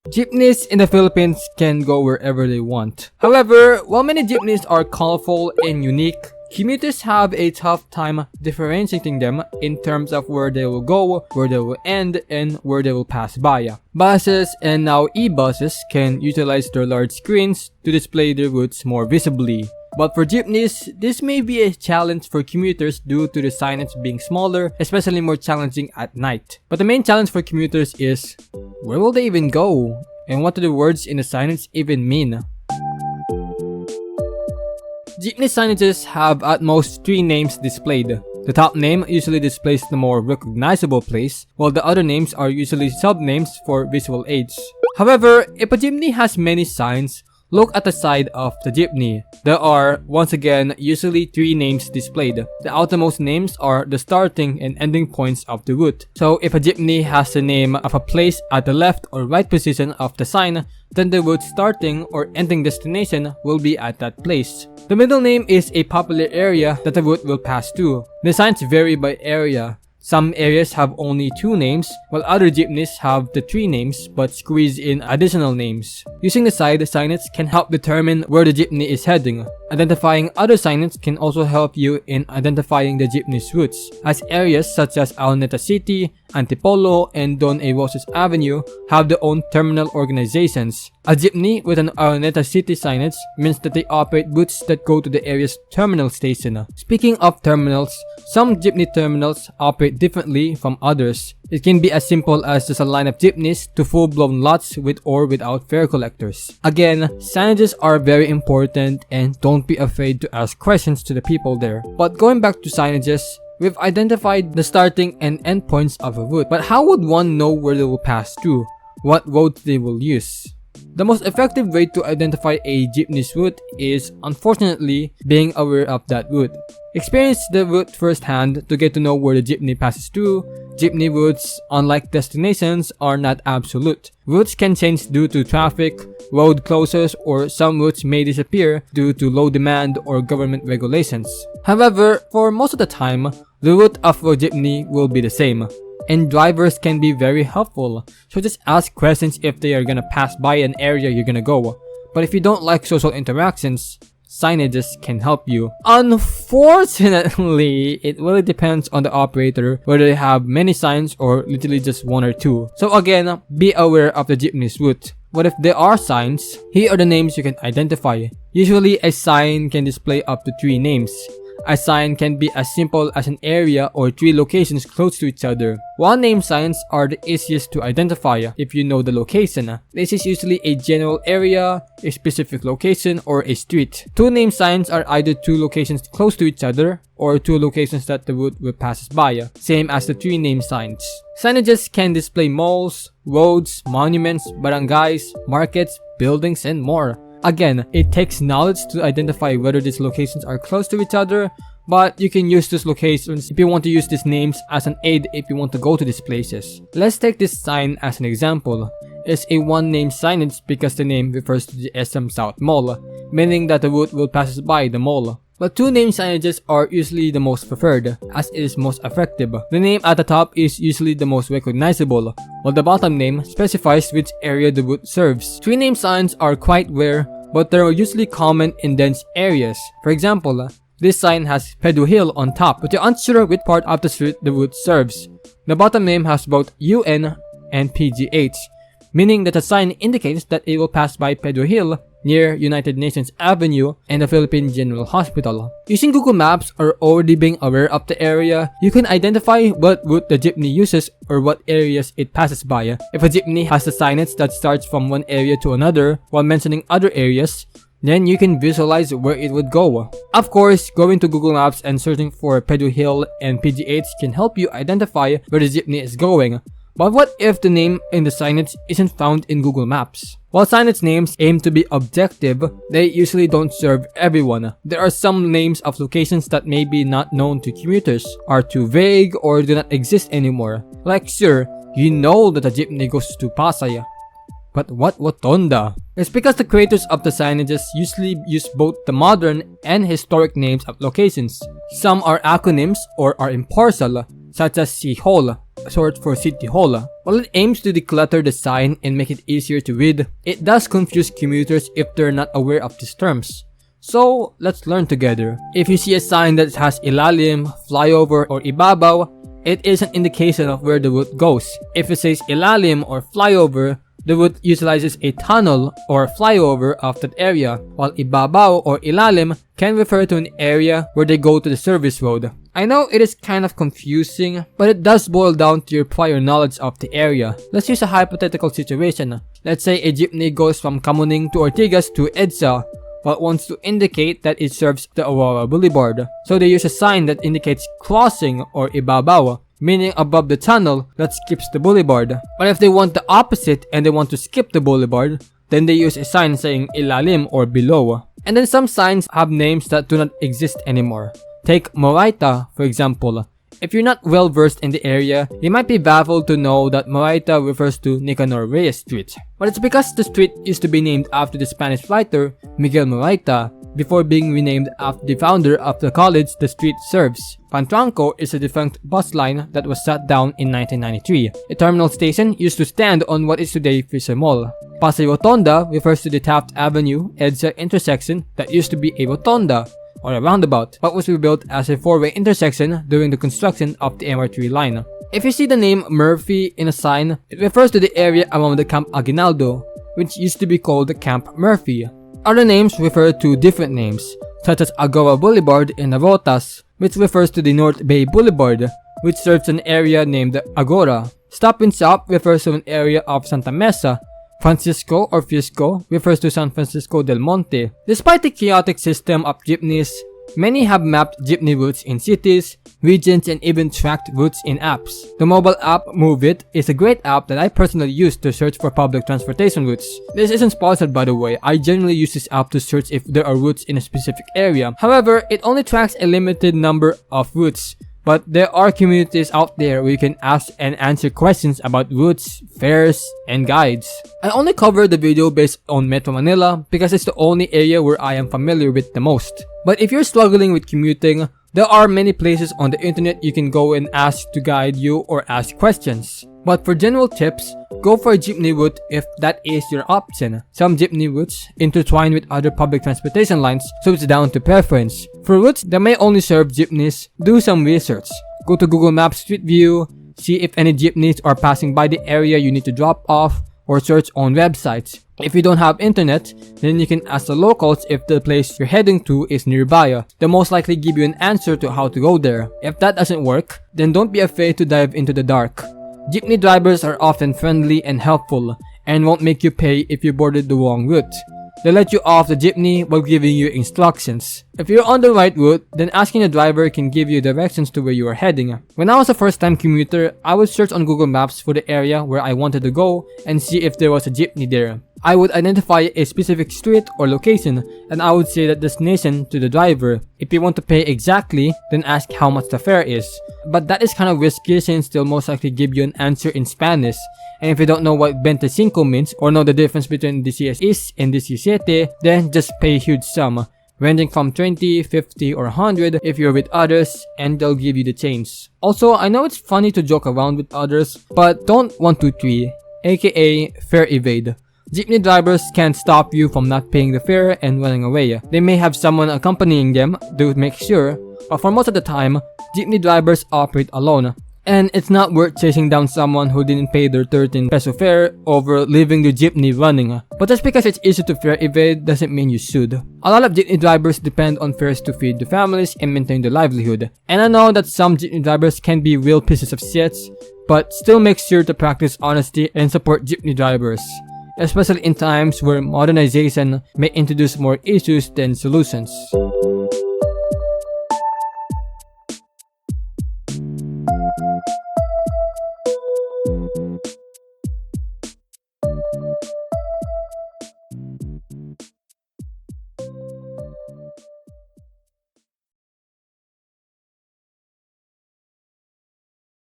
Jeepneys in the Philippines can go wherever they want. However, while many jeepneys are colorful and unique, commuters have a tough time differentiating them in terms of where they will go, where they will end, and where they will pass by. Buses and now e-buses can utilize their large screens to display their routes more visibly. But for jeepneys, this may be a challenge for commuters due to the signage being smaller, especially more challenging at night. But the main challenge for commuters is, where will they even go? And what do the words in the signage even mean? Jeepney signages have at most 3 names displayed. The top name usually displays the more recognizable place, while the other names are usually sub-names for visual aids. However, if a jeepney has many signs, look at the side of the jeepney. There are, once again, usually 3 names displayed. The outermost names are the starting and ending points of the route. So if a jeepney has the name of a place at the left or right position of the sign, then the route's starting or ending destination will be at that place. The middle name is a popular area that the route will pass to. The signs vary by area. Some areas have only 2 names, while other jeepneys have the 3 names but squeeze in additional names. Using the side signage can help determine where the jeepney is heading. Identifying other signage can also help you in identifying the jeepney's routes, as areas such as Araneta City, Antipolo, and Don A. Rosas Avenue have their own terminal organizations. A jeepney with an Araneta City signage means that they operate routes that go to the area's terminal station. Speaking of terminals, some jeepney terminals operate differently from others. It can be as simple as just a line of jeepneys to full-blown lots with or without fare collectors. Again, signages are very important and don't be afraid to ask questions to the people there. But going back to signages, we've identified the starting and end points of a route. But how would one know where they will pass through? What roads they will use? The most effective way to identify a jeepney's route is, unfortunately, being aware of that route. Experience the route firsthand to get to know where the jeepney passes through. Jeepney routes, unlike destinations, are not absolute. Routes can change due to traffic, road closures, or some routes may disappear due to low demand or government regulations. However, for most of the time, the route of a jeepney will be the same. And drivers can be very helpful, so just ask questions if they are gonna pass by an area you're gonna go. But if you don't like social interactions, signages can help you. Unfortunately, it really depends on the operator whether they have many signs or literally just 1 or 2. So again, be aware of the jeepney's route. But if there are signs, here are the names you can identify. Usually a sign can display up to 3 names. A sign can be as simple as an area or 3 locations close to each other. 1 name signs are the easiest to identify if you know the location. This is usually a general area, a specific location, or a street. 2 name signs are either 2 locations close to each other or 2 locations that the route will pass by, same as the 3 name signs. Signages can display malls, roads, monuments, barangays, markets, buildings, and more. Again, it takes knowledge to identify whether these locations are close to each other, but you can use these locations if you want to use these names as an aid if you want to go to these places. Let's take this sign as an example. It's a 1 name signage because the name refers to the SM South Mall, meaning that the route will pass by the mall. But 2 name signages are usually the most preferred, as it is most effective. The name at the top is usually the most recognizable, while the bottom name specifies which area the route serves. 3 name signs are quite rare, but they are usually common in dense areas. For example, this sign has Pedro Hill on top, but you're unsure which part of the street the route serves. The bottom name has both UN and PGH, meaning that the sign indicates that it will pass by Pedro Hill near United Nations Avenue and the Philippine General Hospital. Using Google Maps or already being aware of the area, you can identify what route the jeepney uses or what areas it passes by. If a jeepney has a signage that starts from one area to another while mentioning other areas, then you can visualize where it would go. Of course, going to Google Maps and searching for Pedro Hill and PGH can help you identify where the jeepney is going. But what if the name in the signage isn't found in Google Maps? While signage names aim to be objective, they usually don't serve everyone. There are some names of locations that may be not known to commuters, are too vague, or do not exist anymore. Like sure, you know that a jeepney goes to Pasay. But what Rotonda? It's because the creators of the signages usually use both the modern and historic names of locations. Some are acronyms or are impartial, such as Sihol, short for City Hall. While it aims to declutter the sign and make it easier to read, it does confuse commuters if they're not aware of these terms. So, let's learn together. If you see a sign that has ilalim, flyover, or ibabaw, it is an indication of where the route goes. If it says ilalim or flyover, the route utilizes a tunnel or flyover of that area, while ibabaw or ilalim can refer to an area where they go to the service road. I know it is kind of confusing, but it does boil down to your prior knowledge of the area. Let's use a hypothetical situation. Let's say a jeepney goes from Commuting to Ortigas to EDSA, but wants to indicate that it serves the Aurora Boulevard. So they use a sign that indicates crossing or ibabaw, meaning above the tunnel that skips the boulevard. But if they want the opposite and they want to skip the boulevard, then they use a sign saying ilalim or below. And then some signs have names that do not exist anymore. Take Moraita, for example. If you're not well versed in the area, you might be baffled to know that Moraita refers to Nicanor Reyes Street. But it's because the street used to be named after the Spanish writer Miguel Moraita before being renamed after the founder of the college the street serves. Pantranco is a defunct bus line that was shut down in 1993. A terminal station used to stand on what is today Fisher Mall. Pasay Rotonda refers to the Taft Avenue EDSA intersection that used to be a rotonda or a roundabout, but was rebuilt as a four-way intersection during the construction of the MR3 line. If you see the name Murphy in a sign, it refers to the area around the Camp Aguinaldo, which used to be called Camp Murphy. Other names refer to different names, such as Agora Boulevard in Navotas, which refers to the North Bay Boulevard, which serves an area named Agora. Stop and Shop refers to an area of Santa Mesa. Francisco or Fisco refers to San Francisco del Monte. Despite the chaotic system of jeepneys, many have mapped jeepney routes in cities, regions, and even tracked routes in apps. The mobile app Move It is a great app that I personally use to search for public transportation routes. This isn't sponsored, by the way. I generally use this app to search if there are routes in a specific area. However, it only tracks a limited number of routes. But there are communities out there where you can ask and answer questions about routes, fares, and guides. I only covered the video based on Metro Manila because it's the only area where I am familiar with the most. But if you're struggling with commuting, there are many places on the internet you can go and ask to guide you or ask questions. But for general tips, go for a jeepney route if that is your option. Some jeepney routes intertwine with other public transportation lines, so it's down to preference. For routes that may only serve jeepneys, do some research. Go to Google Maps Street View, see if any jeepneys are passing by the area you need to drop off, or search on websites. If you don't have internet, then you can ask the locals if the place you're heading to is nearby. They'll most likely give you an answer to how to go there. If that doesn't work, then don't be afraid to dive into the dark. Jeepney drivers are often friendly and helpful, and won't make you pay if you boarded the wrong route. They let you off the jeepney while giving you instructions. If you're on the right route, then asking the driver can give you directions to where you are heading. When I was a first-time commuter, I would search on Google Maps for the area where I wanted to go and see if there was a jeepney there. I would identify a specific street or location, and I would say that destination to the driver. If you want to pay exactly, then ask how much the fare is. But that is kind of risky since they'll most likely give you an answer in Spanish. And if you don't know what 25 means or know the difference between DCS and DCS, then just pay a huge sum, ranging from 20, 50, or 100 if you're with others, and they'll give you the change. Also, I know it's funny to joke around with others, but don't 123, aka fare evade. Jeepney drivers can't stop you from not paying the fare and running away. They may have someone accompanying them to make sure, but for most of the time, jeepney drivers operate alone. And it's not worth chasing down someone who didn't pay their 13 peso fare over leaving the jeepney running. But just because it's easy to fare evade doesn't mean you should. A lot of jeepney drivers depend on fares to feed their families and maintain their livelihood. And I know that some jeepney drivers can be real pieces of shit, but still make sure to practice honesty and support jeepney drivers, especially in times where modernization may introduce more issues than solutions.